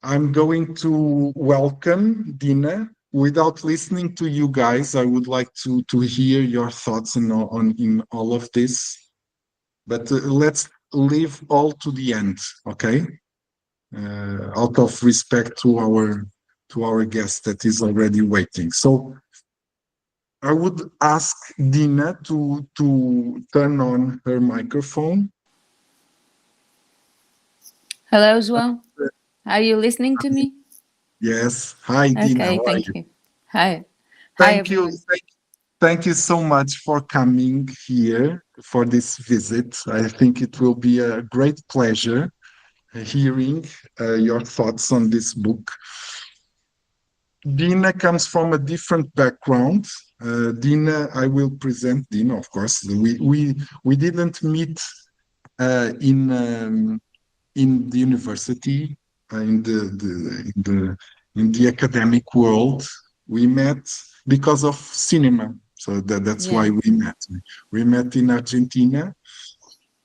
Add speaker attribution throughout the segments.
Speaker 1: I'm going to welcome Dina. Without listening to you guys, I would like to hear your thoughts in all of this. But let's leave all to the end, okay? Out of respect to our guest that is already waiting. So I would ask Dina to turn on her microphone.
Speaker 2: Hello, João. Are you listening to me?
Speaker 1: Yes. Hi, Dina.
Speaker 2: Okay,
Speaker 1: How are
Speaker 2: thank
Speaker 1: you?
Speaker 2: you. Hi. Hi,
Speaker 1: Thank you.
Speaker 2: everyone.
Speaker 1: Thank you so much for coming here for this visit. I think it will be a great pleasure hearing your thoughts on this book. Dina comes from a different background. Dina, I will present Dina, of course. We didn't meet in the university, in the academic world. We met because of cinema. So that's why
Speaker 2: Yeah.
Speaker 1: we met. We met in Argentina,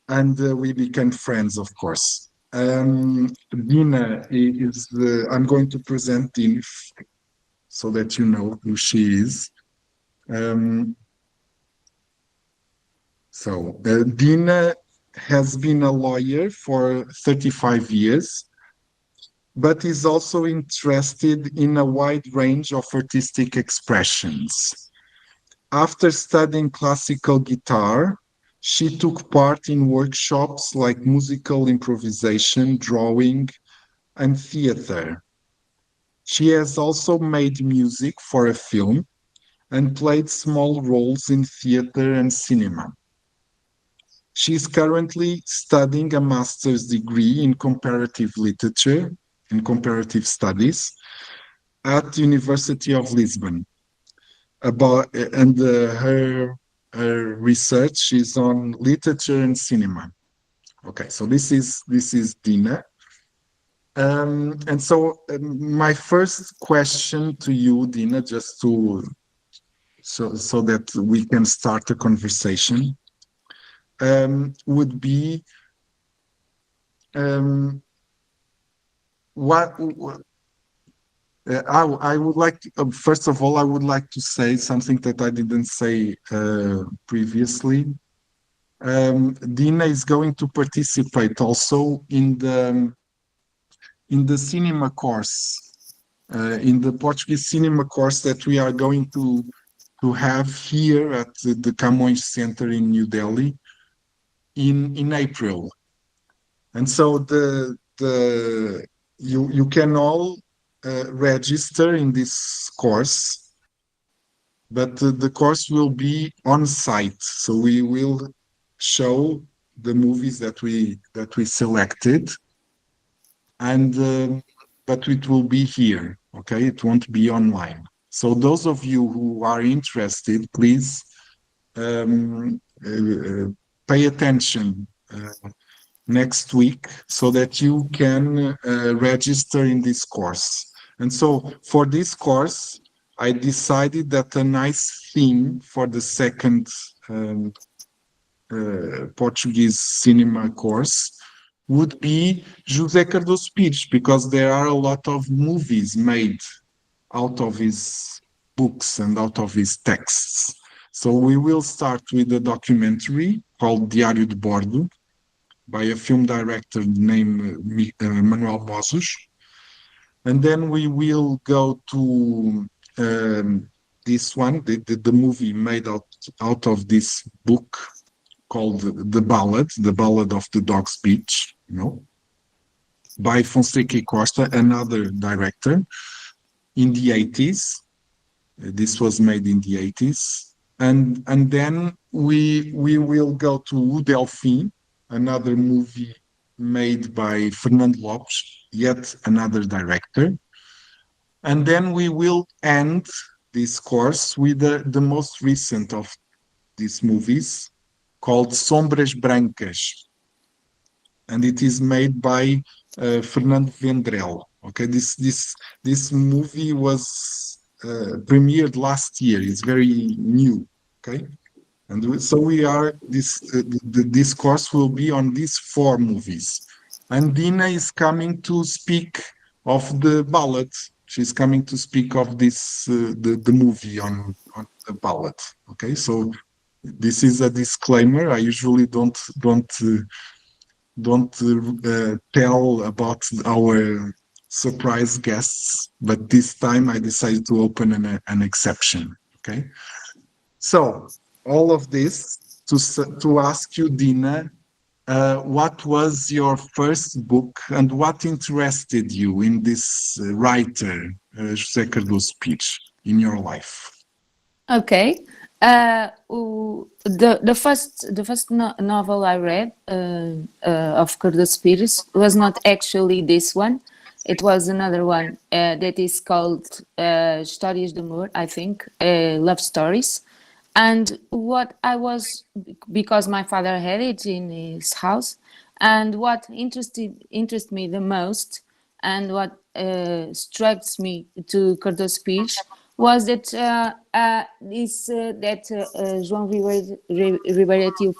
Speaker 1: and we became friends, of course. Dina is I'm going to present Dina so that you know who she is. Um, Dina has been a lawyer for 35 years, but is also interested in a wide range of artistic expressions. After studying classical guitar, she took part in workshops like musical improvisation, drawing, and theater. She has also made music for a film and played small roles in theater and cinema. She is currently studying a master's degree in comparative literature and comparative studies at University of Lisbon. Her research is on literature and cinema. Okay, so this is Dina. My first question to you, Dina, just to so that we can start a conversation, would be um, what I would like to, first of all, I would like to say something that I didn't say previously. Dina is going to participate also in the cinema course, in the Portuguese cinema course that we are going to have here at the Camões Center in New Delhi in April. And so you can all register in this course, but the course will be on site. So we will show the movies that we selected, and but it will be here. Okay, it won't be online. So those of you who are interested, please um, pay attention next week so that you can register in this course. And so for this course, I decided that a nice theme for the second Portuguese cinema course would be José Cardoso Pires, because there are a lot of movies made out of his books and out of his texts. So we will start with a documentary called Diário de Bordo by a film director named Manuel Mozos. And then we will go to this one, the movie made out of this book called The Ballad of the Dog's Beach, by Fonseca Costa, another director, in the 80s. This was made in the 80s. And then we will go to O Delfim, another movie made by Fernando Lopes, yet another director. And then we will end this course with the most recent of these movies, called Sombras Brancas. And it is made by Fernando Vendrell. Okay, this movie was premiered last year. It's very new. Okay, and so we are this course will be on these four movies. And Dina is coming to speak of the ballad. She's coming to speak of this the movie on the ballad. Okay, so this is a disclaimer. I usually don't tell about our surprise guests, but this time I decided to open an exception. Okay, so all of this to ask you, Dina, what was your first book and what interested you in this writer, José Cardoso Pires, in your life?
Speaker 2: Okay. The first novel I read of Cardoso Pires was not actually this one. It was another one that is called Histórias de Amor, I think, love stories. And what I was, because my father had it in his house, and what interested me the most, and what strikes me to Cardoso Pires was that João Ribeirete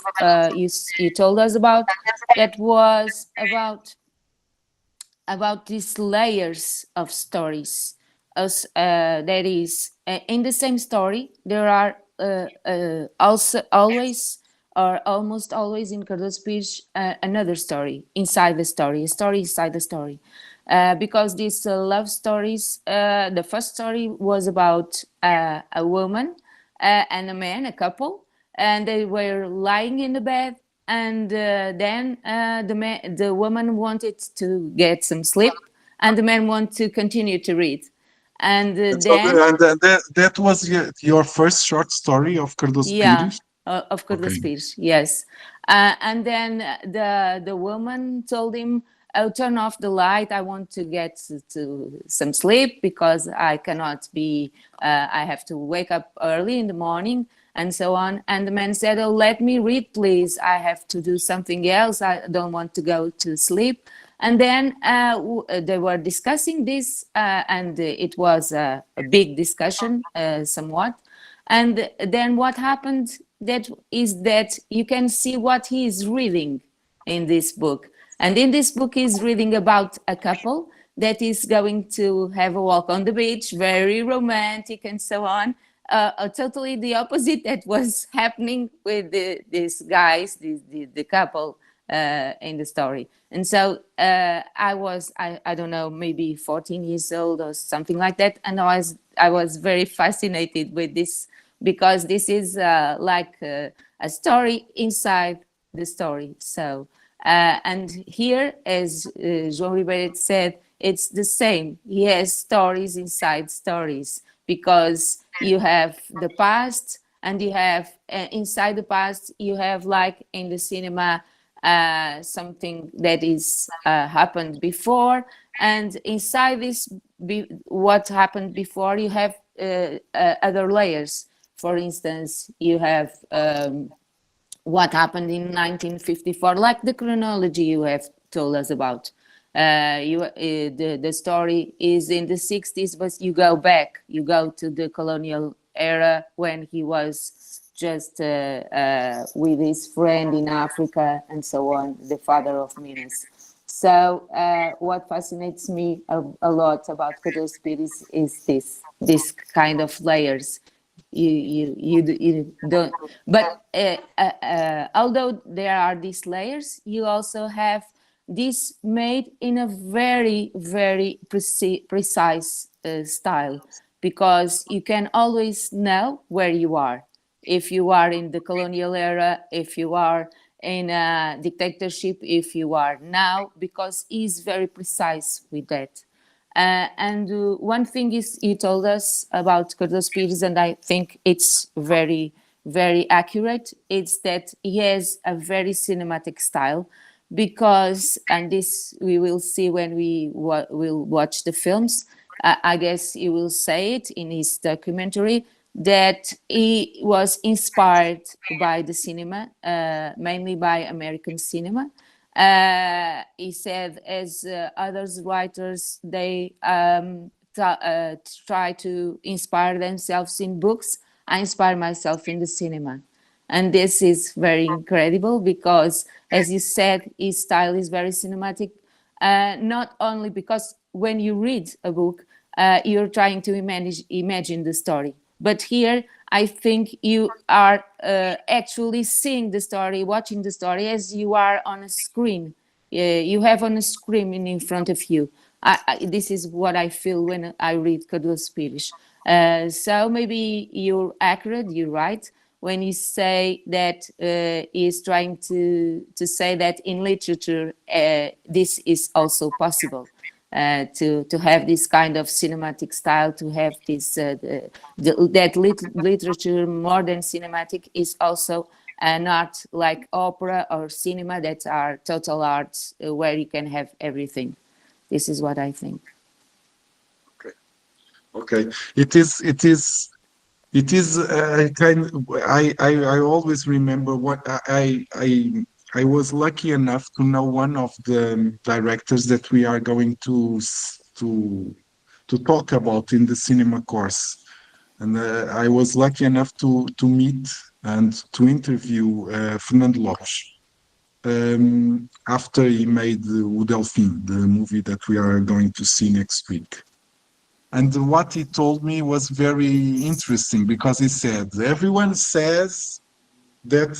Speaker 2: you told us about, that was about these layers of stories. That is, in the same story, there are also always or almost always in Cardoso Pires another story inside the story, a story inside the story. Because these love stories, the first story was about a woman and a man, a couple, and they were lying in the bed, and then the woman wanted to get some sleep, and the man wanted to continue to read. And
Speaker 1: So
Speaker 2: then,
Speaker 1: that was your first short story of Cardoso
Speaker 2: yeah,
Speaker 1: Pires?
Speaker 2: of
Speaker 1: Okay.
Speaker 2: Cardoso Pires, yes. And then the woman told him, "Oh, turn off the light. I want to get to some sleep because I cannot be. I have to wake up early in the morning." And so on. And the man said, "Oh, let me read, please. I have to do something else. I don't want to go to sleep." And then they were discussing this, and it was a big discussion, somewhat. And then what happened that is that you can see what he is reading in this book. And in this book, he's reading about a couple that is going to have a walk on the beach, very romantic and so on. Totally the opposite that was happening with these guys, the couple in the story. And so I don't know, maybe 14 years old or something like that. And I was very fascinated with this, because this is like a story inside the story. So, and here, as João Ribeiro said, it's the same. He has stories inside stories, because you have the past, and you have inside the past, you have, like in the cinema, something that is happened before, and inside this, what happened before, you have other layers. For instance, you have what happened in 1954, like the chronology you have told us about. The story is in the 60s, but you go back, you go to the colonial era when he was just with his friend in Africa and so on, the father of Minas. So what fascinates me a lot about Cardoso Pires is this kind of layers. You don't, but although there are these layers, you also have this made in a very, very precise style, because you can always know where you are. If you are in the colonial era, if you are in a dictatorship, if you are now, because he's very precise with that. And one thing is, you told us about Cardoso Pires, and I think it's very, very accurate. It's that he has a very cinematic style, because, and this we will see when we will watch the films. I guess you will say it in his documentary, that he was inspired by the cinema, mainly by American cinema. He said, as others writers, they try to inspire themselves in books. I inspire myself in the cinema. And this is very incredible, because, as you said, his style is very cinematic, not only because when you read a book, you're trying to imagine the story. But here, I think you are actually seeing the story, watching the story as you are on a screen. You have on a screen in front of you. This is what I feel when I read Cardoso Pires. So maybe you're accurate, you're right, when you say that he's trying to say that in literature this is also possible. To have this kind of cinematic style, to have this that literature, modern cinematic, is also an art like opera or cinema that are total arts where you can have everything. This is what I think.
Speaker 1: Okay. It is kind. I always remember what I was lucky enough to know one of the directors that we are going to talk about in the cinema course, and I was lucky enough to meet and to interview Fernando Lopes after he made O Delfim, the movie that we are going to see next week. And what he told me was very interesting, because he said, everyone says that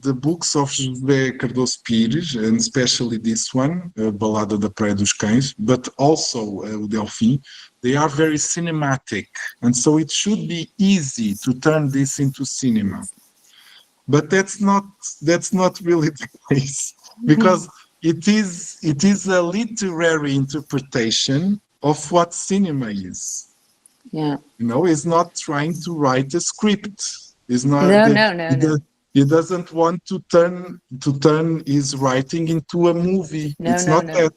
Speaker 1: the books of José Cardoso Pires, and especially this one, Balada da Praia dos Cães, but also O Delfim, they are very cinematic. And so it should be easy to turn this into cinema. But that's not really the case, because it is a literary interpretation of what cinema is.
Speaker 2: Yeah.
Speaker 1: He's not trying to write a script. He's not.
Speaker 2: No.
Speaker 1: He doesn't want to turn his writing into a movie. It's not that.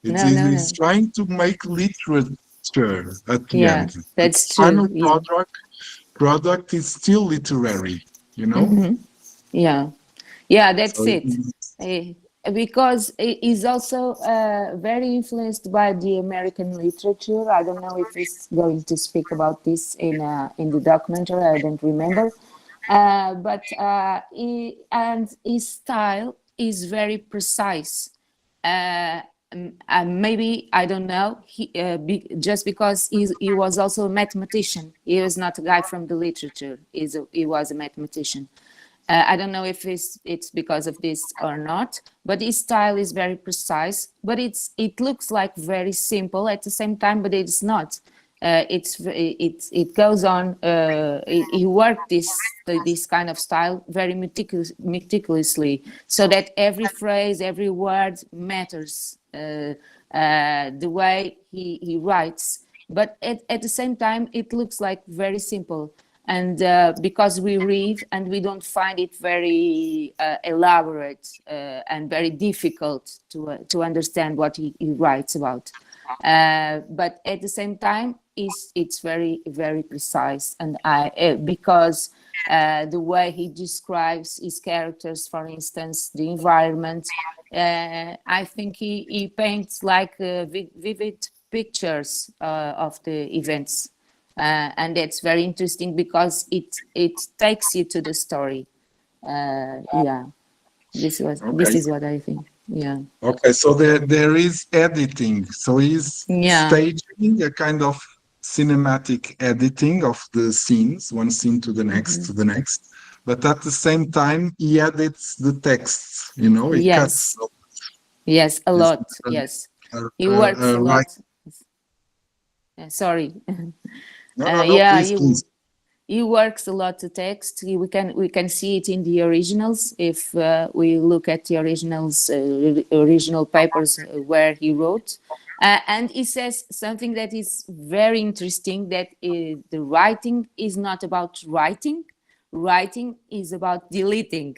Speaker 1: He's trying to make literature at the end.
Speaker 2: That's
Speaker 1: the
Speaker 2: true.
Speaker 1: Final product is still literary.
Speaker 2: Yeah, that's so it. Because he's also very influenced by the American literature. I don't know if he's going to speak about this in the documentary. I don't remember. But his style is very precise. Maybe, I don't know, just because he was also a mathematician. He was not a guy from the literature. He was a mathematician. I don't know if it's because of this or not, but his style is very precise. But it looks like very simple at the same time, but it's not. It goes on. He worked this kind of style very meticulously, so that every phrase, every word matters. The way he writes, but at the same time, it looks like very simple. And because we read and we don't find it very elaborate and very difficult to understand what he writes about. But at the same time, it's very, very precise. And because the way he describes his characters, for instance, the environment, I think he paints like vivid pictures of the events. And that's very interesting because it takes you to the story. This is what I think. Yeah.
Speaker 1: Okay, so there is editing. So he's staging a kind of cinematic editing of the scenes, one scene to the next, to the next. But at the same time, he edits the texts. It cuts.
Speaker 2: Yes, a lot. Yes, he works a lot. Sorry.
Speaker 1: Please.
Speaker 2: He works a lot to text. We can see it in the originals if we look at the original papers where he wrote. And he says something that is very interesting, that the writing is not about writing. Writing is about deleting.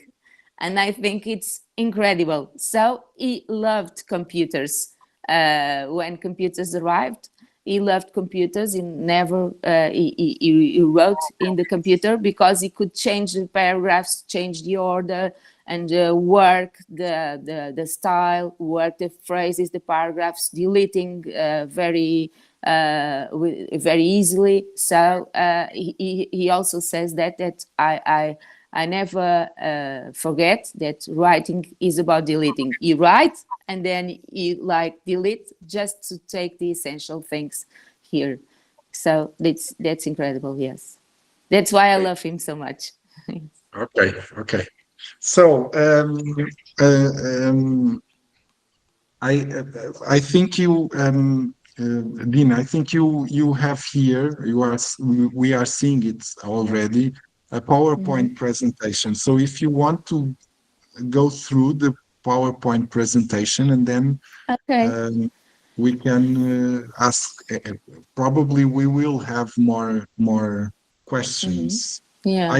Speaker 2: And I think it's incredible. So he loved computers. When computers arrived, he loved computers. He never he wrote in the computer because he could change the paragraphs, change the order, and work the style, work the phrases, the paragraphs, deleting very easily. So he also says that I I never forget that writing is about deleting. You write and then you like delete just to take the essential things here. So that's incredible. Yes, that's why I love him so much.
Speaker 1: Okay, okay. So, uh, um, I think you, Dina, I think you have here, we are seeing it already, a PowerPoint presentation. So if you want to go through the PowerPoint presentation, and then
Speaker 2: Okay.
Speaker 1: we can ask, probably we will have more questions.
Speaker 2: Yeah.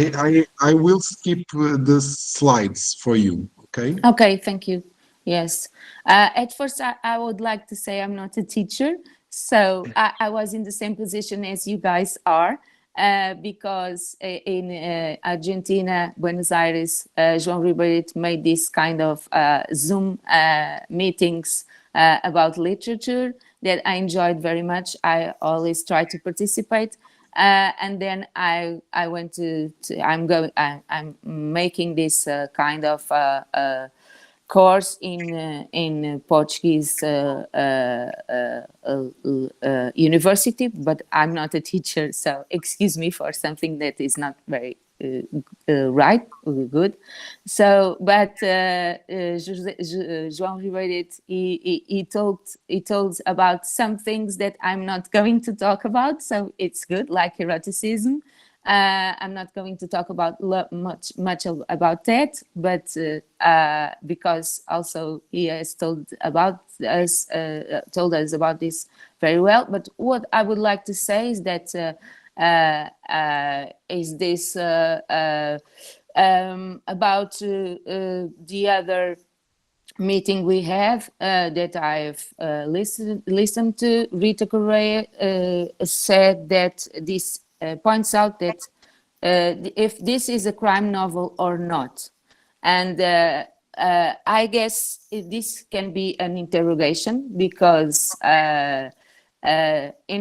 Speaker 1: I will skip the slides for you, okay?
Speaker 2: Okay, thank you. Yes. At first, I would like to say I'm not a teacher. So I was in the same position as you guys are, because in Argentina, Buenos Aires, João Ribeirete made this kind of Zoom meetings about literature that I enjoyed very much. I always try to participate. And then I went I'm making this kind of course in Portuguese university, but I'm not a teacher, so excuse me for something that is not very right, good. So, but João Ribeirete, he told about some things that I'm not going to talk about, so it's good, like eroticism. I'm not going to talk about much about that, but because also he has told us about this very well. But what I would like to say is that is this about the other meeting we have that I've listened to. Rita Correa said that this points out that if this is a crime novel or not. And I guess this can be an interrogation, because in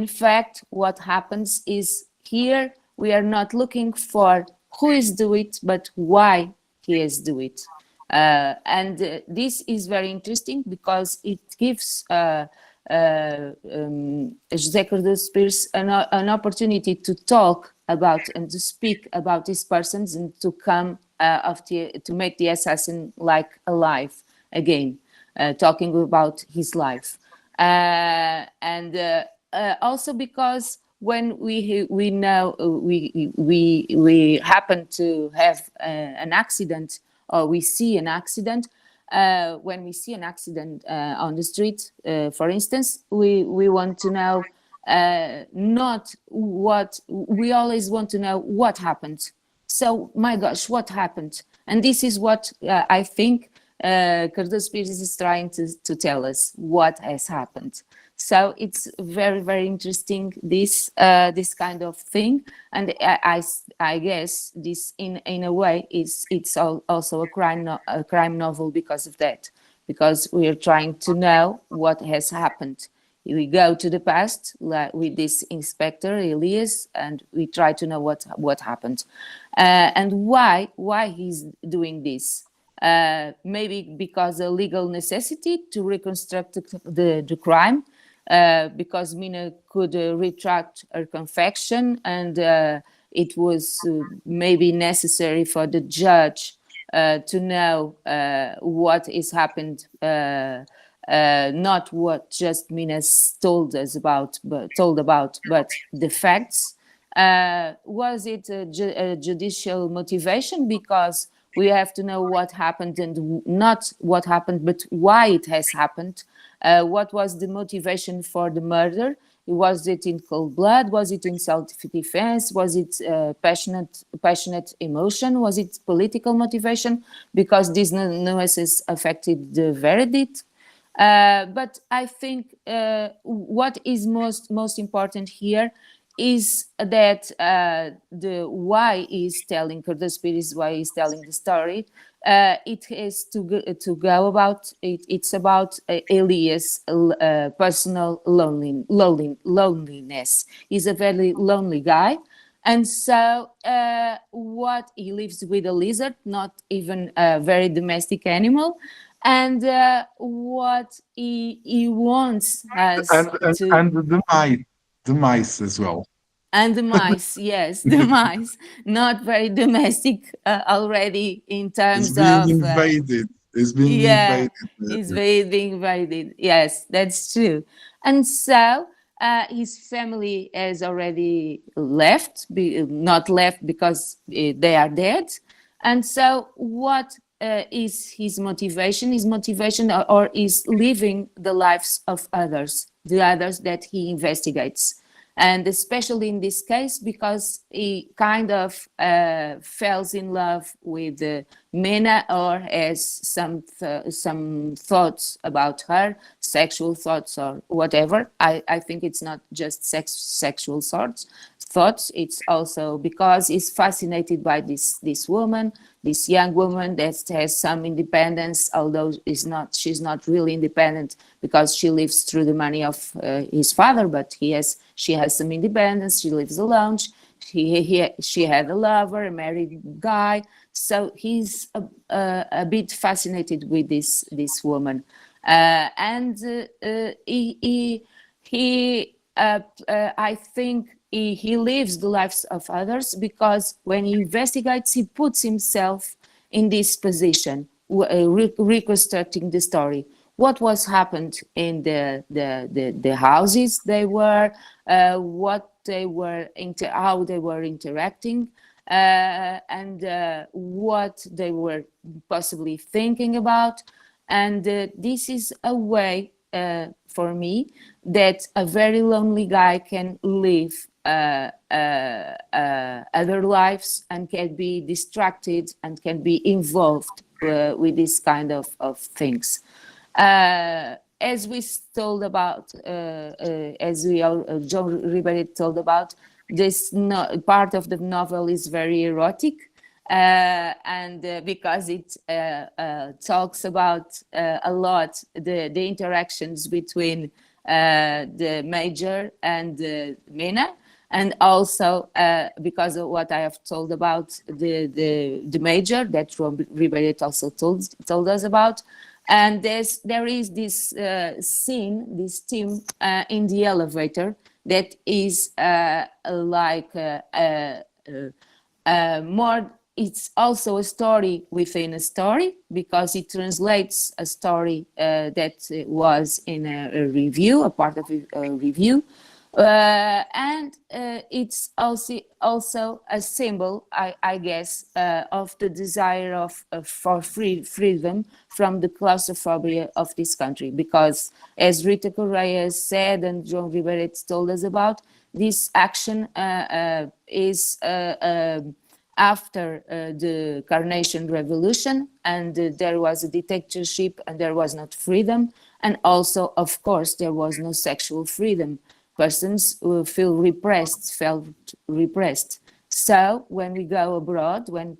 Speaker 2: fact, what happens is here we are not looking for who is doing it, but why he is doing it. And this is very interesting because it gives José Cardoso Pires an opportunity to talk about and to speak about these persons, and to come to make the assassin like alive again, talking about his life, and also because when we know we happen to have an accident, or we see an accident. When we see an accident on the street, for instance, we want to know not what, we always want to know what happened. So, my gosh, what happened? And this is what I think Cardoso Pires is trying to tell us, what has happened. So it's very, very interesting, this this kind of thing, and I guess this in a way it's also a crime novel because of that, because we are trying to know what has happened. We go to the past, like with this inspector Elias, and we try to know what happened, and why he's doing this. Maybe because of legal necessity to reconstruct the crime. Because Mina could retract her confession, and it was maybe necessary for the judge to know what is happened, not what just Mina told about, but the facts. Was it a judicial motivation? Because we have to know what happened, and not what happened, but why it has happened. What was the motivation for the murder? Was it in cold blood? Was it in self-defense? Was it passionate emotion? Was it political motivation? Because these nuances affected the verdict. But I think what is most important here is that the why is telling Cardoso Pires, why is telling the story. It has to go about it. It's about Elias' personal loneliness. He's a very lonely guy, And so what he lives with a lizard, not even a very domestic animal, and what he wants us to.
Speaker 1: And the mice as well.
Speaker 2: And the mice, yes, the mice, not very domestic already in
Speaker 1: It's
Speaker 2: terms
Speaker 1: being
Speaker 2: of,
Speaker 1: invaded. It's being
Speaker 2: yeah,
Speaker 1: invaded.
Speaker 2: is being invaded. Yes, that's true. And so his family has already left, not left because they are dead. And so what is his motivation? His motivation or is living the lives of others, the others that he investigates. And especially in this case, because he kind of falls in love with Mina, or has some thoughts about her, sexual thoughts or whatever. I think it's not just sexual thoughts. It's also because he's fascinated by this woman, this young woman that has some independence, although she's not really independent because she lives through the money of his father, but she has some independence. She lives alone. She had a lover, a married guy, so he's a bit fascinated with this woman, and I think he lives the lives of others because when he investigates, he puts himself in this position, reconstructing the story. What was happened in the houses they were, what they were, how they were interacting, and what they were possibly thinking about. And this is a way for me that a very lonely guy can live other lives and can be distracted and can be involved with this kind of things. As we told about, João Ribeirete told about, this part of the novel is very erotic, and because it talks about a lot the interactions between the major and Mina, and also because of what I have told about the major that João Ribeirete also told us about. And there is this scene, this theme in the elevator that is like more, it's also a story within a story, because it translates a story that was in a review, a part of a review. And it's also a symbol, I guess, of the desire for freedom from the claustrophobia of this country. Because, as Rita Correia said and João Ribeirete told us about, this action is after the Carnation Revolution, and there was a dictatorship and there was not freedom, and also, of course, there was no sexual freedom. Persons who felt repressed. So when we go abroad, when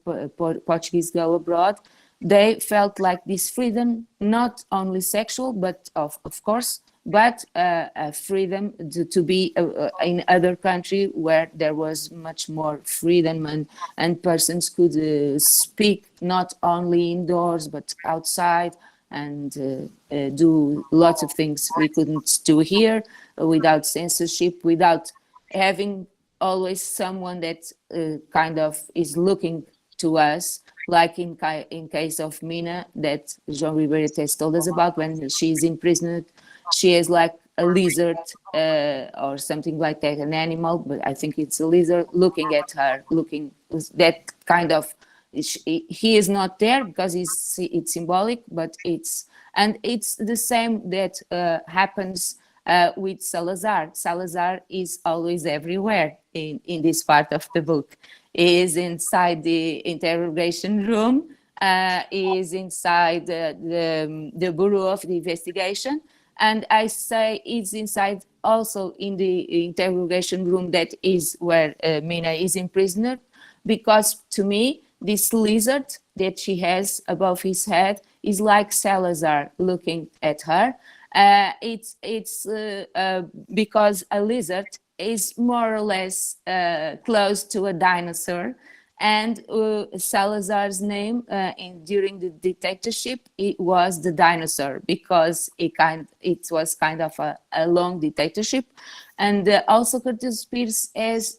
Speaker 2: Portuguese go abroad, they felt like this freedom, not only sexual, but of course, but a freedom to be in other country where there was much more freedom, and persons could speak not only indoors but outside, and do lots of things we couldn't do here, without censorship, without having always someone that kind of is looking to us, like in case of Mina that João Ribeirete has told us about. When she's imprisoned, she is like a lizard or something like that, an animal, but I think it's a lizard looking at her, looking that kind of. He is not there because it's symbolic, but it's the same that happens with Salazar. Salazar is always everywhere in this part of the book. He is inside the interrogation room. He is inside the bureau of the investigation, and I say it's inside also in the interrogation room that is where Mina is imprisoned, because to me, this lizard that she has above his head is like Salazar looking at her. It's because a lizard is more or less close to a dinosaur. And Salazar's name during the dictatorship, it was the dinosaur, because it was kind of a long dictatorship. And also Cardoso Pires has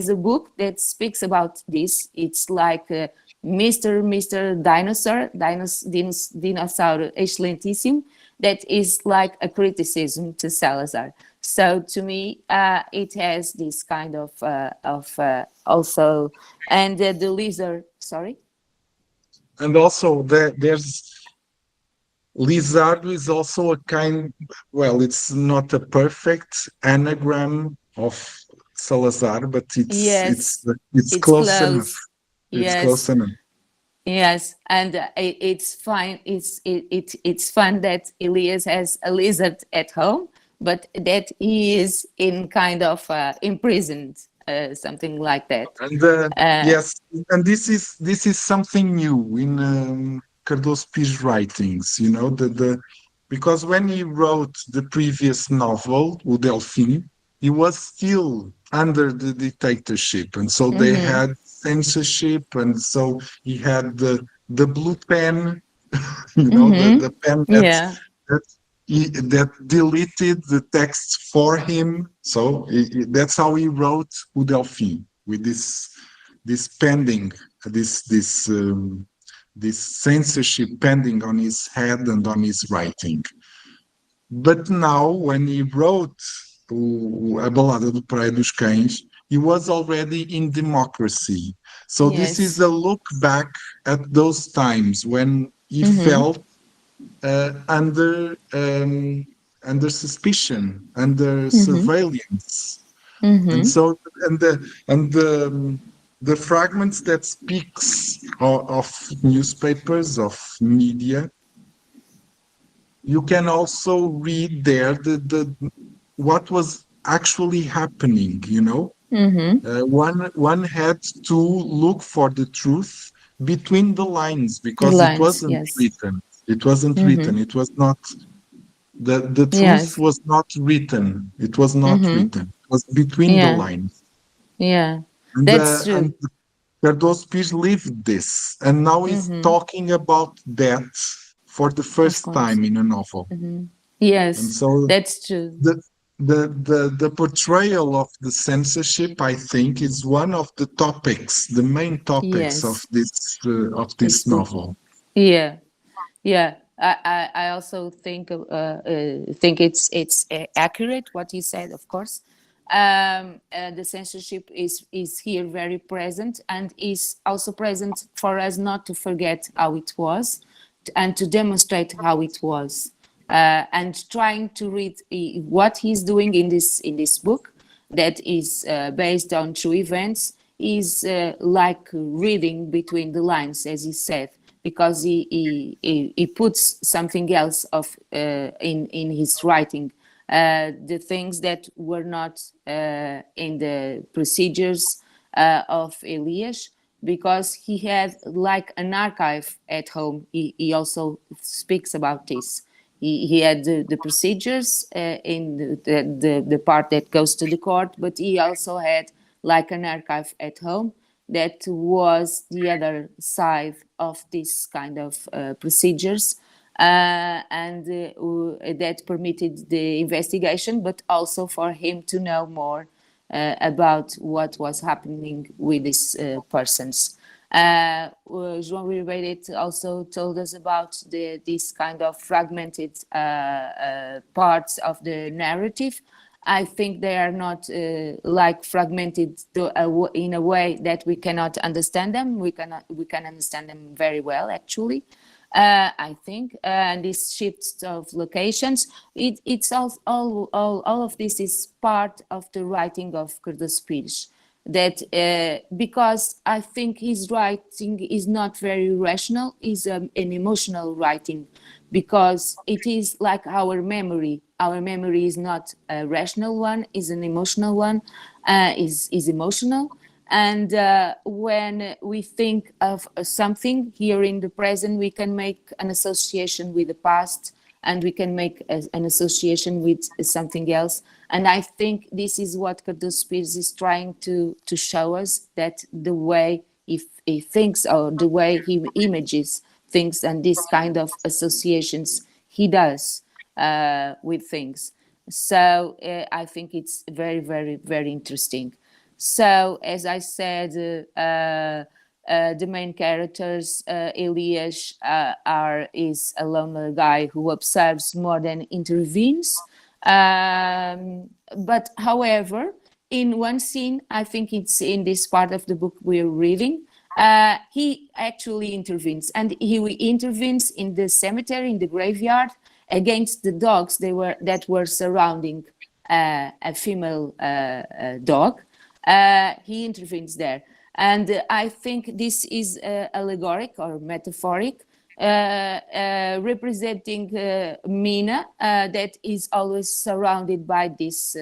Speaker 2: a book that speaks about this. It's like Mr. Dinosaur, Dinosaur Excelentíssimo, that is like a criticism to Salazar. So to me, it has this kind of also, and the lizard. Sorry.
Speaker 1: And also there's Lizardo is also a kind. Well, it's not a perfect anagram of Salazar, but
Speaker 2: Yes,
Speaker 1: it's
Speaker 2: it's
Speaker 1: close enough.
Speaker 2: close.
Speaker 1: It's close
Speaker 2: Yes,
Speaker 1: enough.
Speaker 2: yes, and it's fine. It's fun that Elias has a lizard at home, but that he is in kind of imprisoned, something like that.
Speaker 1: And
Speaker 2: Uh,
Speaker 1: yes, and this is something new in Cardoso Pires writings. Because when he wrote the previous novel, O Delfim, he was still under the dictatorship, and so they
Speaker 2: mhm,
Speaker 1: had censorship, and so he had the blue pen, the pen
Speaker 2: yeah,
Speaker 1: that that deleted the text for him. So that's how he wrote O Delfim, with this pending, this censorship pending on his head and on his writing. But now, when he wrote a Balada do Praia dos Cães, he was already in democracy. So this is
Speaker 2: yes,
Speaker 1: a look back at those times when he
Speaker 2: mhm,
Speaker 1: felt under suspicion, under
Speaker 2: mhm,
Speaker 1: surveillance. And
Speaker 2: mhm,
Speaker 1: so, the fragments that speaks of newspapers, of media, you can also read there the what was actually happening.
Speaker 2: mhm.
Speaker 1: One had to look for the truth between the lines,
Speaker 2: The
Speaker 1: because it
Speaker 2: lines,
Speaker 1: wasn't
Speaker 2: yes,
Speaker 1: written. It wasn't
Speaker 2: mhm,
Speaker 1: written. It was not the truth
Speaker 2: yes,
Speaker 1: was not written. It was not
Speaker 2: mhm,
Speaker 1: written. It was between the
Speaker 2: yeah,
Speaker 1: lines.
Speaker 2: yeah.
Speaker 1: And
Speaker 2: That's true.
Speaker 1: Cardoso Pires lived this, and now he's
Speaker 2: Mhm,
Speaker 1: talking about that for the
Speaker 2: of
Speaker 1: first
Speaker 2: course.
Speaker 1: time in a novel.
Speaker 2: Mhm.
Speaker 1: And
Speaker 2: Yes,
Speaker 1: so
Speaker 2: that's true.
Speaker 1: the the portrayal of the censorship, I think, is one of the topics, the main topics of
Speaker 2: Yes,
Speaker 1: this
Speaker 2: this book.
Speaker 1: novel.
Speaker 2: Yeah, yeah. I also think it's accurate what you said. Of course, the censorship is here very present, and is also present for us not to forget how it was, and to demonstrate how it was, and trying to read what he's doing in this book that is based on true events is like reading between the lines, as he said, because he puts something else of in his writing, the things that were not in the procedures of Elias, because he had like an archive at home. He also speaks about this. He had the procedures in the part that goes to the court, but he also had like an archive at home that was the other side of this kind of procedures, and that permitted the investigation, but also for him to know more about what was happening with these persons. João Ribeirete also told us about this kind of fragmented parts of the narrative. I think they are not like fragmented in a way that we cannot understand them. We can understand them very well, actually. I think, and these shifts of locations, it's all of this is part of the writing of Cardoso Pires. That because I think his writing is not very rational, is an emotional writing, because it is like our memory. Our memory is not a rational one; is an emotional one. Is emotional, and when we think of something here in the present, we can make an association with the past, and we can make an association with something else. And I think this is what Cardoso Pires is trying to show us, that the way he thinks, or the way he images things, and this kind of associations he does with things. So I think it's very, very, very interesting. So as I said, the main characters, Elias is a lonely guy who observes more than intervenes. But however, in one scene, I think it's in this part of the book we're reading, he actually intervenes, and he intervenes in the cemetery, in the graveyard, against the dogs that were surrounding a female dog. He intervenes there. And I think this is allegoric or metaphoric, representing Mina, that is always surrounded by these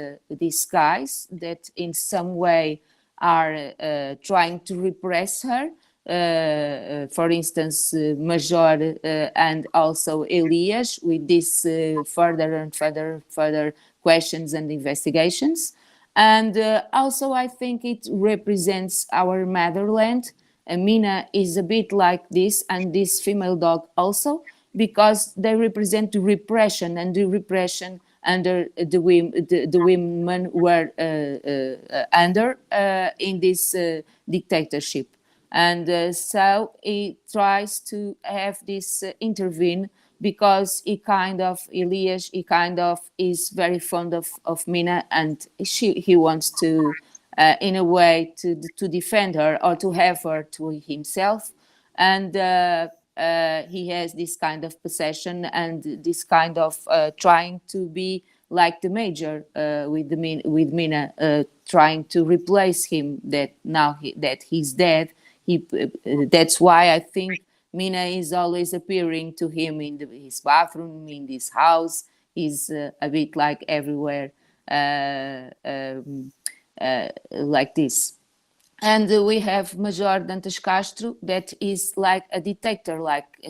Speaker 2: guys that in some way are trying to repress her. For instance, Major and also Elias, with these further and further questions and investigations. And also I think it represents our motherland. Mina is a bit like this, and this female dog also, because they represent the repression, and the repression under the women were under in this dictatorship. And so he tries to have this intervene, because Elias is very fond of Mina, and he wants to, in a way, to defend her, or to have her to himself. And he has this kind of possession, and this kind of trying to be like the Major with Mina, trying to replace him, that now that he's dead. That's why I think Mina is always appearing to him in his bathroom, in this house. He's a bit like everywhere, like this. And we have Major Dantas Castro, that is like a dictator,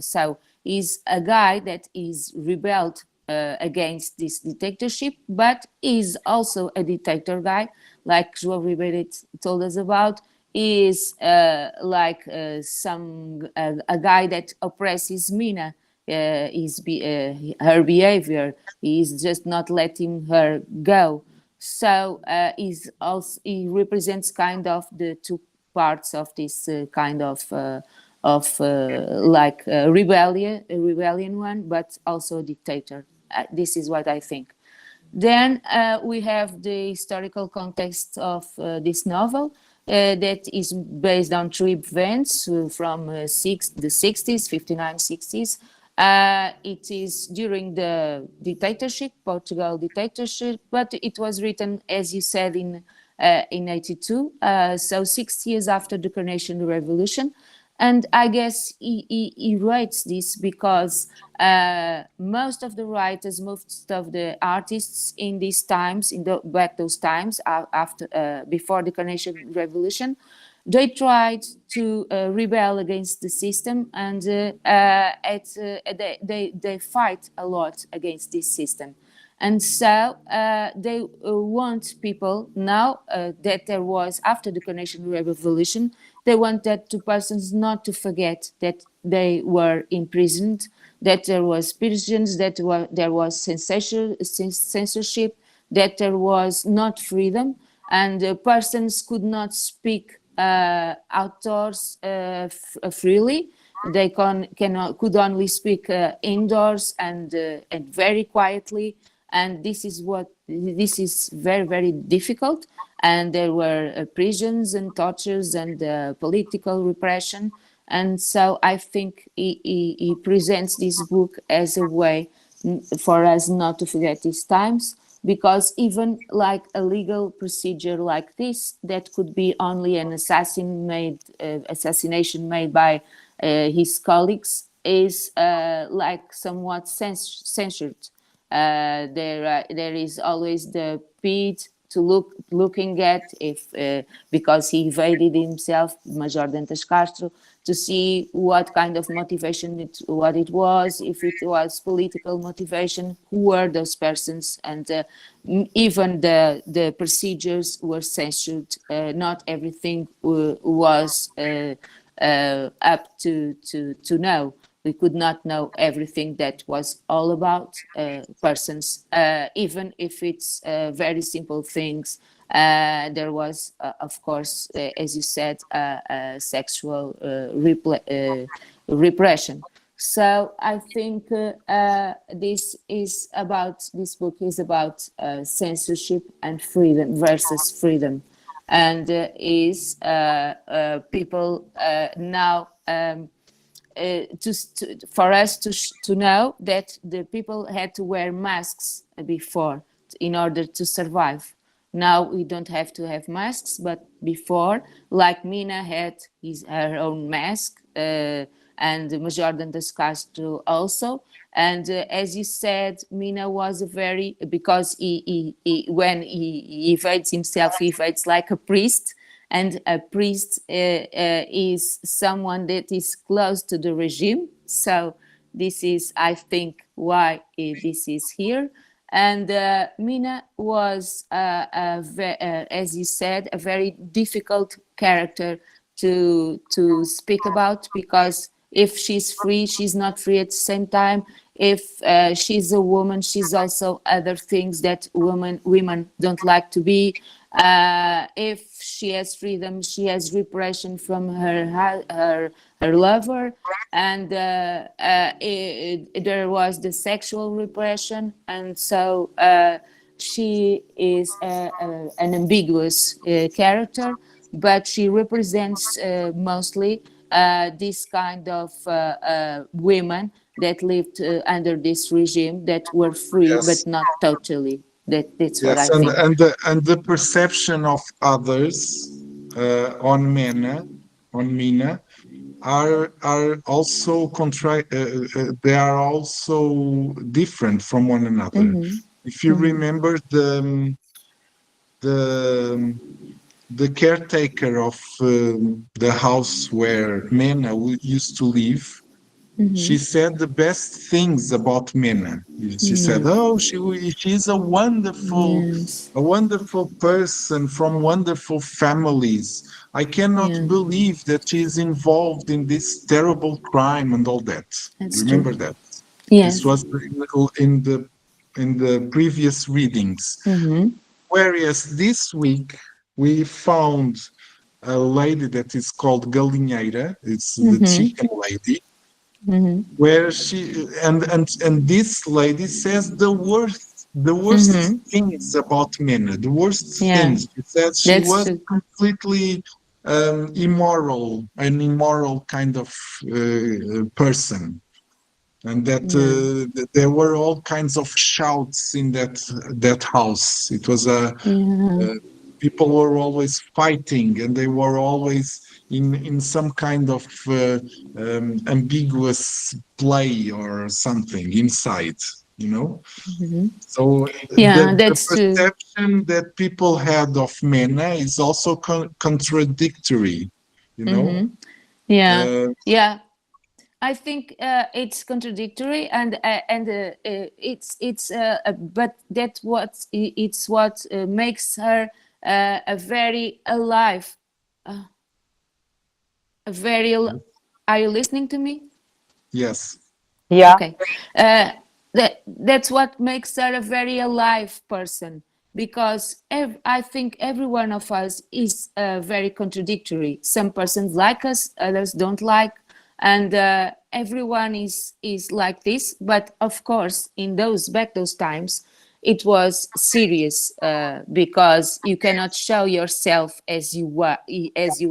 Speaker 2: so he's a guy that is rebelled against this dictatorship, but is also a dictator guy, like João Ribeirete told us about. Is a guy that oppresses Mina, her behavior. He is just not letting her go. So he represents kind of the two parts of this kind of rebellion one, but also a dictator. This is what I think. Then we have the historical context of this novel. That is based on true events from the 60s, 59, 60s. It is during the dictatorship, Portugal dictatorship, but it was written, as you said, in 82, so 6 years after the Carnation Revolution. And I guess he writes this because most of the writers, most of the artists in these times, those times after before the Carnation Revolution, they tried to rebel against the system, and they fight a lot against this system. And so they want people now that there was, after the Carnation Revolution, they want that two persons not to forget that they were imprisoned, that there was prisons, that there was censorship, that there was not freedom, and persons could not speak outdoors freely. They could only speak indoors and very quietly. And this is very, very difficult. And there were prisons and tortures and political repression. And so I think he presents this book as a way for us not to forget these times, because even like a legal procedure like this, that could be only an assassination made by his colleagues, is like somewhat censored. There is always the pit to looking at, if because he evaded himself, Major Dantas Castro, to see what kind of motivation what it was, if it was political motivation, who were those persons, and even the procedures were censored. Not everything was up to know. We could not know everything that was all about persons, even if it's very simple things. There was, of course, as you said, sexual repression. So I think this book is about censorship and freedom versus freedom, and is people now. For us to know that the people had to wear masks before in order to survive. Now we don't have to have masks, but before, like Mina had her own mask, and Major Dantas Castro also. And as you said, Mina was because when he evades himself, he evades like a priest. And a priest is someone that is close to the regime. So this is, I think, why this is here. And Mina was, as you said, a very difficult character to speak about, because if she's free, she's not free at the same time. If she's a woman, she's also other things that women don't like to be. If she has freedom, she has repression from her lover, and there was the sexual repression, and so she is an ambiguous character, but she represents mostly this kind of women that lived under this regime, that were free,
Speaker 1: Yes.
Speaker 2: but not totally. That's what I
Speaker 1: Yes,
Speaker 2: think.
Speaker 1: and the perception of others on Mina are also they are also different from one another. If you remember the caretaker of the house where Mena used to live, she said the best things about Mena. She said, "Oh, she's a wonderful person from wonderful families. I cannot believe that she's involved in this terrible crime and all that."
Speaker 2: That's
Speaker 1: Remember
Speaker 2: true.
Speaker 1: that?
Speaker 2: Yes.
Speaker 1: This was in the previous readings. Whereas this week we found a lady that is called Galinheira. It's the chicken lady. Where she and this lady says the worst things about Mena, the worst things. She said she
Speaker 2: That's
Speaker 1: was
Speaker 2: true.
Speaker 1: completely immoral, an immoral kind of person, and that there were all kinds of shouts in that house. It was people were always fighting, and they were always in some kind of ambiguous play or something inside, So the
Speaker 2: That's true.
Speaker 1: perception that people had of Mena is also contradictory,
Speaker 2: Yeah. I think it's contradictory, and but it's what makes her a very alive. Are you listening to me?
Speaker 1: Yes.
Speaker 3: Yeah.
Speaker 2: Okay. That's what makes her a very alive person, because I think every one of us is very contradictory. Some persons like us, others don't like, and everyone is like this. But of course, in those times, it was serious, because you cannot show yourself as you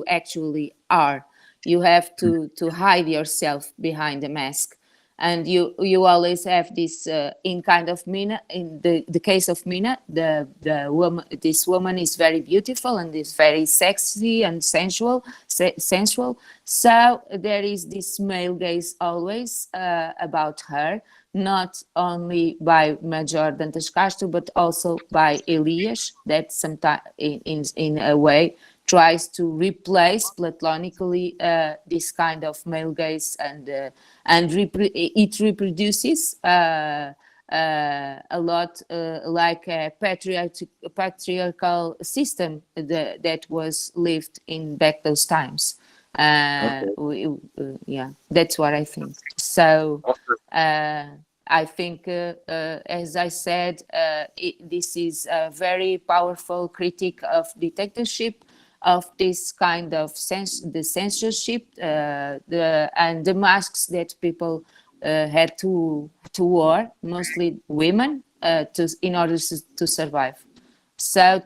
Speaker 2: actually are. You have to hide yourself behind a mask, and you always have this in kind of Mina. In the case of Mina, the woman, this woman is very beautiful and is very sexy and sensual. So there is this male gaze always about her, not only by Major Dantas Castro, but also by Elias, that sometimes in a way tries to replace platonically this kind of male gaze, and it reproduces a lot like a patriarchal system that was lived in back those times. Yeah, that's what I think. So I think, as I said, this is a very powerful critique of dictatorship, of this kind of the censorship, and the masks that people had to wear, mostly women, in order to survive. So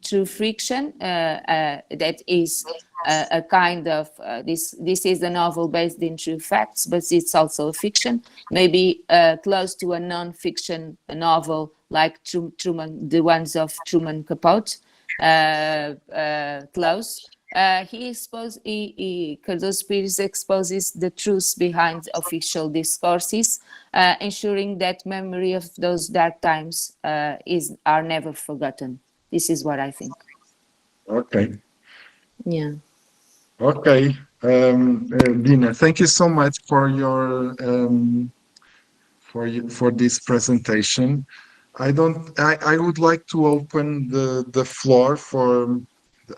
Speaker 2: through friction, that is a kind of this is a novel based in true facts, but it's also a fiction, maybe close to a non-fiction novel like Truman, the ones of Truman Capote, close. Cardoso Pires exposes the truth behind official discourses, ensuring that memory of those dark times are never forgotten. This is what I think.
Speaker 1: Okay.
Speaker 2: Yeah.
Speaker 1: Okay. Dina, thank you so much for your for this presentation. I would like to open the floor for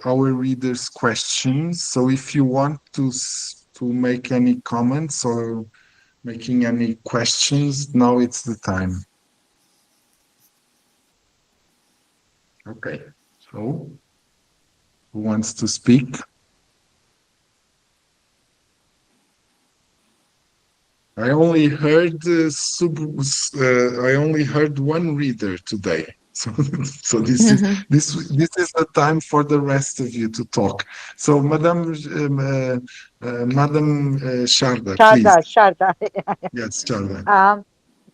Speaker 1: our readers' questions. So if you want to make any comments or making any questions, now it's the time. Okay. So who wants to speak? I only heard I only heard one reader today. So, so this is the time for the rest of you to talk. So, Madam Sharda, please.
Speaker 3: Sharda.
Speaker 1: Yes, Sharda.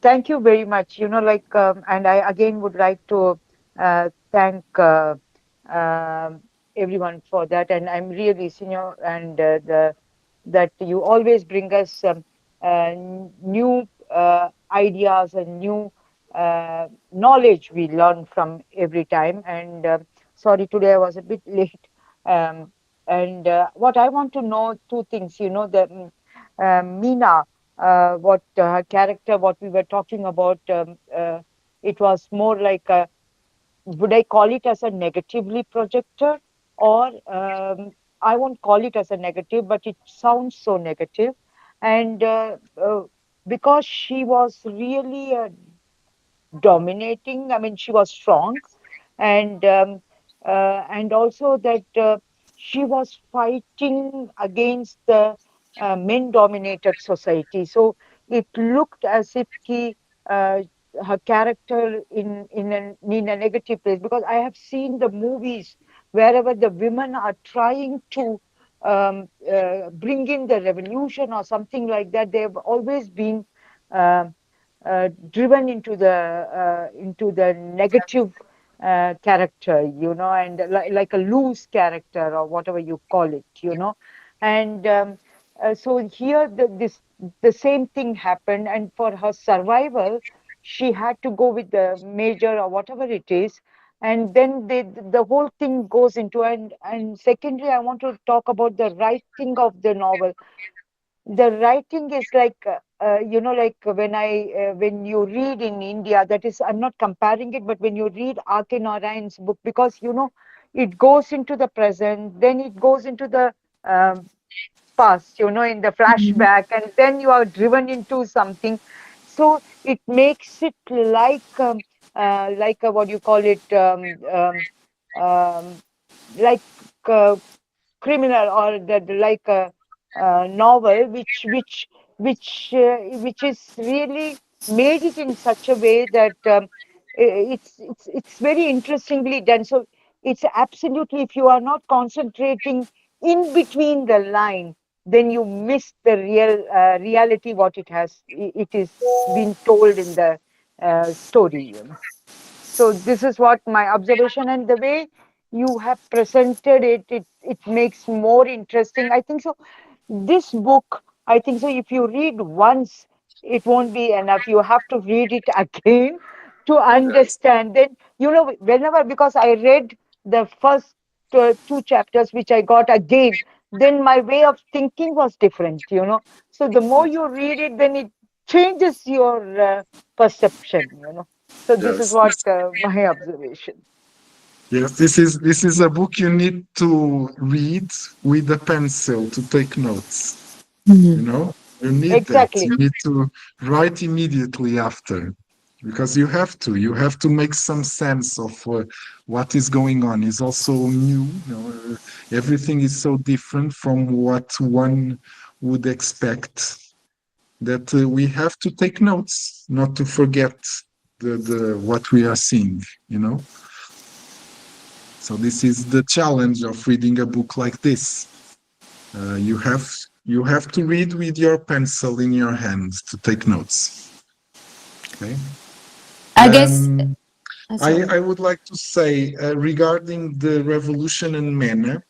Speaker 3: Thank you very much. And I again would like to thank everyone for that. And I'm really, and that you always bring us new ideas and new knowledge we learn from every time. And sorry, today I was a bit late. And what I want to know, two things, the Meena, what her character, what we were talking about, it was more like would I call it as a negatively projector, or I won't call it as a negative, but it sounds so negative. And because she was really dominating, I mean, she was strong, and also that she was fighting against the men-dominated society. So it looked as if her character in a negative place, because I have seen the movies wherever the women are trying to bring in the revolution or something like that. They have always been driven into the negative character, and like a loose character or whatever you call it, and so here the same thing happened, and for her survival she had to go with the major or whatever it is, and then the whole thing goes into. And secondly, I want to talk about the writing of the novel. The writing is like like when you read in India, that is, I'm not comparing it, but when you read R.K. Narayan's book, because it goes into the present, then it goes into the past, in the flashback, and then you are driven into something. So it makes it like what you call it, like criminal, or like a novel which is really made it in such a way that it's very interestingly done. So it's absolutely, if you are not concentrating in between the line, then you miss the reality, what it is been told in the story. So this is what my observation, and the way you have presented it makes more interesting, I think so. This book, I think so, if you read once, it won't be enough. You have to read it again to understand. Then, whenever, because I read the first two chapters which I got again, then my way of thinking was different, you know. So the more you read it, then it changes your perception, you know. So this is
Speaker 1: Yes,
Speaker 3: what my observation.
Speaker 1: yes. This is a book you need to read with a pencil to take notes. You know, you need that.
Speaker 3: Exactly.
Speaker 1: You need to write immediately after, because you have to make some sense of what is going on. It's also new. Everything is so different from what one would expect that we have to take notes, not to forget the what we are seeing. So this is the challenge of reading a book like this. You have to read with your pencil in your hand to take notes. Okay.
Speaker 2: I guess.
Speaker 1: I,
Speaker 2: Sorry.
Speaker 1: I would like to say regarding the revolution and Mena,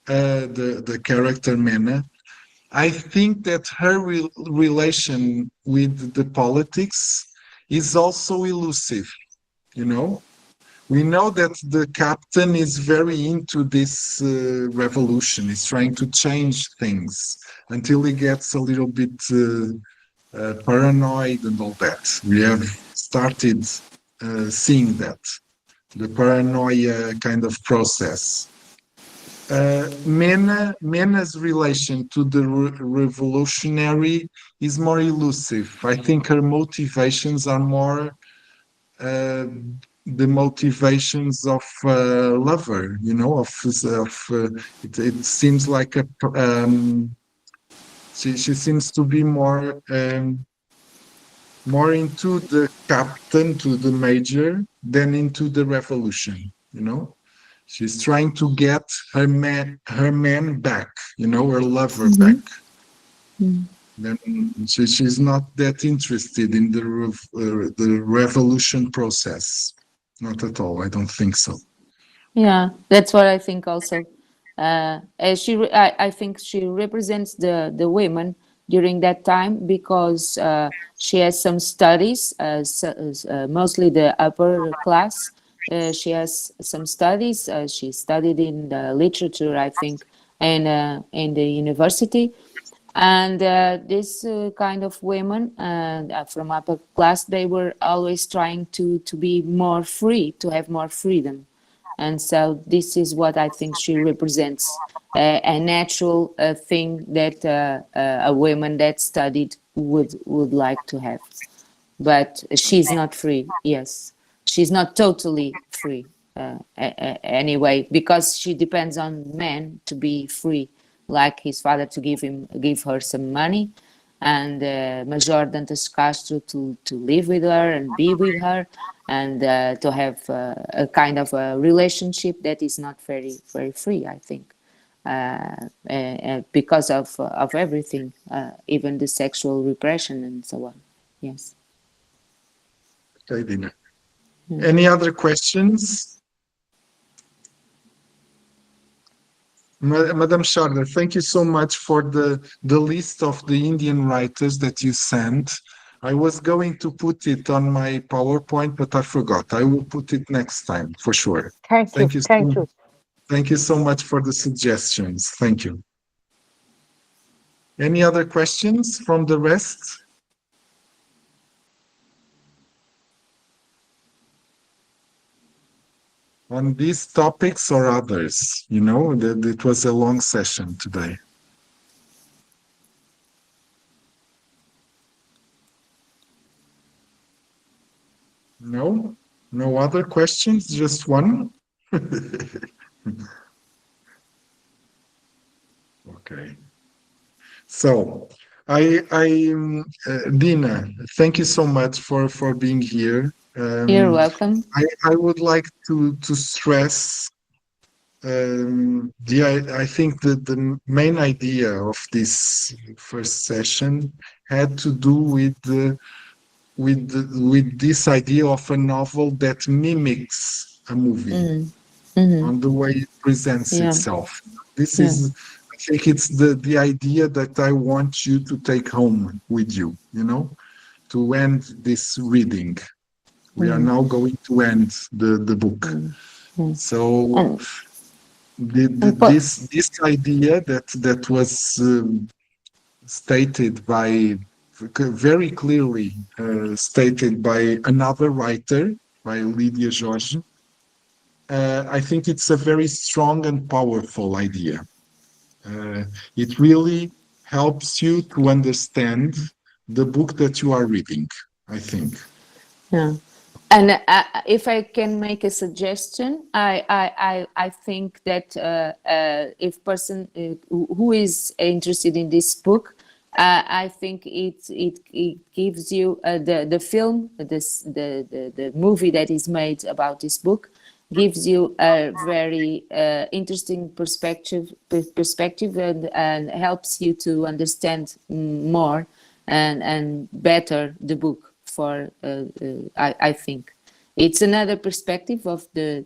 Speaker 1: the character Mena, I think that her relation with the politics is also elusive. You know, we know that the captain is very into this revolution. He's trying to change things until he gets a little bit paranoid and all that. We have started seeing that, the paranoia kind of process. Mena's relation to the revolutionary is more elusive. I think her motivations are more uh, the motivations of a lover, it seems like she seems to be more into the captain, to the major, than into the revolution. She's trying to get her man back, her lover back. Then she's not that interested in the revolution process. Not at all. I don't think so.
Speaker 2: Yeah, that's what I think also. I think she represents the women during that time because she has some studies, mostly the upper class. She has some studies. She studied in the literature, I think, and in the university. And this kind of women from upper class, they were always trying to be more free, to have more freedom. And so this is what I think she represents, a natural thing that a woman that studied would like to have. But she's not free. Yes, she's not totally free anyway, because she depends on men to be free, like his father to give her some money, and Major Dantas Castro to live with her and be with her, and to have a kind of a relationship that is not very very free, I think, because of everything, even the sexual repression and so on. Yes.
Speaker 1: Okay, Dina. Any other questions? Madam Sharda, thank you so much for the list of the Indian writers that you sent. I was going to put it on my PowerPoint, but I forgot. I will put it next time for sure.
Speaker 3: Thank you.
Speaker 1: Thank you.
Speaker 3: Thank you.
Speaker 1: Thank you so much for the suggestions. Thank you. Any other questions from the rest? On these topics or others? That it was a long session today. No? No other questions? Just one? Okay. So, Dina, thank you so much for being here.
Speaker 2: You're welcome.
Speaker 1: I would like to stress I think the main idea of this first session had to do with this idea of a novel that mimics a movie on the way it presents
Speaker 2: Yeah.
Speaker 1: itself. This
Speaker 2: Yeah.
Speaker 1: is, I think it's the idea that I want you to take home with you, to end this reading. We are now going to end the book. So this idea that was stated by very clearly stated by another writer, by Lydia Jorge. I think it's a very strong and powerful idea. It really helps you to understand the book that you are reading, I think.
Speaker 2: Yeah. And if I can make a suggestion, I think that if person who is interested in this book, I think it gives you the film, the movie that is made about this book, gives you a very interesting perspective and helps you to understand more and better the book. For I think it's another perspective of this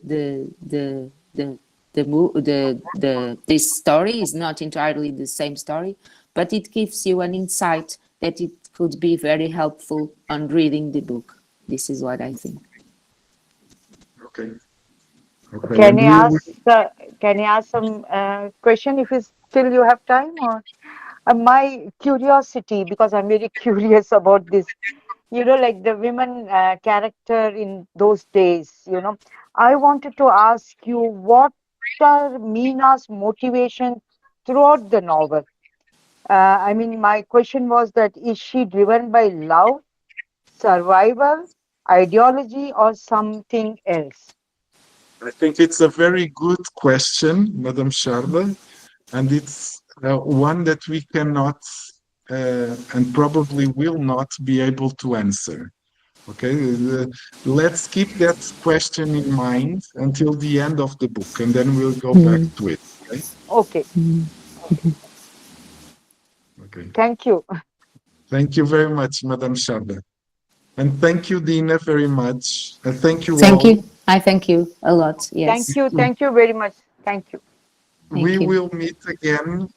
Speaker 2: story is not entirely the same story, but it gives you an insight that it could be very helpful on reading the book. This is what I think.
Speaker 1: Okay.
Speaker 3: Can I ask some question if it's still you have time, or my curiosity, because I'm very curious about this, like the women character in those days, I wanted to ask you, what are Mina's motivation throughout the novel? I mean, my question was that, is she driven by love, survival, ideology, or something else?
Speaker 1: I think it's a very good question, Madam Sharda, and it's one that we cannot and probably will not be able to answer. Okay, let's keep that question in mind until the end of the book, and then we'll go back to it. Okay.
Speaker 3: Okay.
Speaker 1: Okay.
Speaker 3: Thank you.
Speaker 1: Thank you very much, Madam Sharda. And thank you, Dina, very much. Thank you
Speaker 2: Thank
Speaker 1: all.
Speaker 2: you. I thank you a lot. Yes.
Speaker 3: Thank you very much. Thank you.
Speaker 1: We will meet again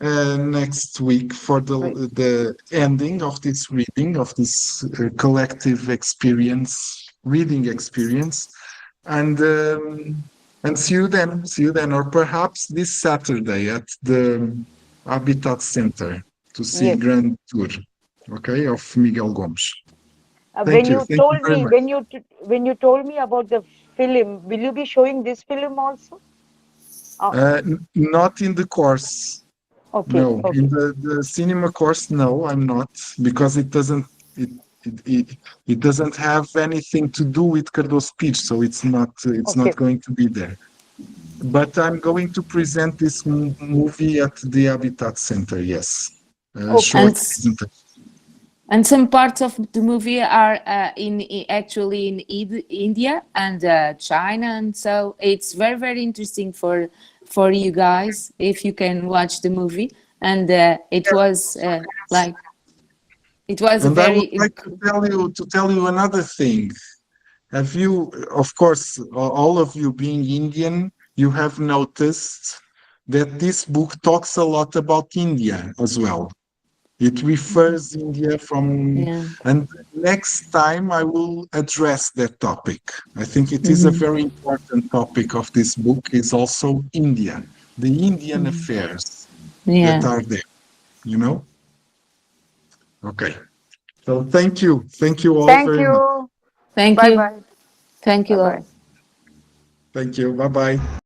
Speaker 1: next week for the ending of this reading, of this collective reading experience, and see you then. See you then, or perhaps this Saturday at the Habitat Center to see Grand Tour, okay, of Miguel Gomes.
Speaker 3: When you
Speaker 1: Thank
Speaker 3: told
Speaker 1: you very
Speaker 3: me
Speaker 1: much.
Speaker 3: when you told me about the film, will you be showing this film also?
Speaker 1: Not in the course.
Speaker 3: Okay.
Speaker 1: No,
Speaker 3: Okay.
Speaker 1: in the cinema course, no, I'm not, because it doesn't have anything to do with Cardoso Pires, so it's not going to be there. But I'm going to present this movie at the Habitat Center. Yes, short presentation.
Speaker 2: And some parts of the movie are actually in India and China, and so it's very, very interesting for you guys if you can watch the movie. And it was like it was
Speaker 1: and
Speaker 2: very.
Speaker 1: I would like to tell you another thing. Have you, of course, all of you being Indian, you have noticed that this book talks a lot about India as well. It refers India and next time I will address that topic. I think it is a very important topic of this book is also India, the Indian affairs that are there, Okay. So thank you all very much.
Speaker 3: Thank you.
Speaker 2: Thank you. Thank you all.
Speaker 3: Bye-bye.
Speaker 1: Thank you. Bye-bye.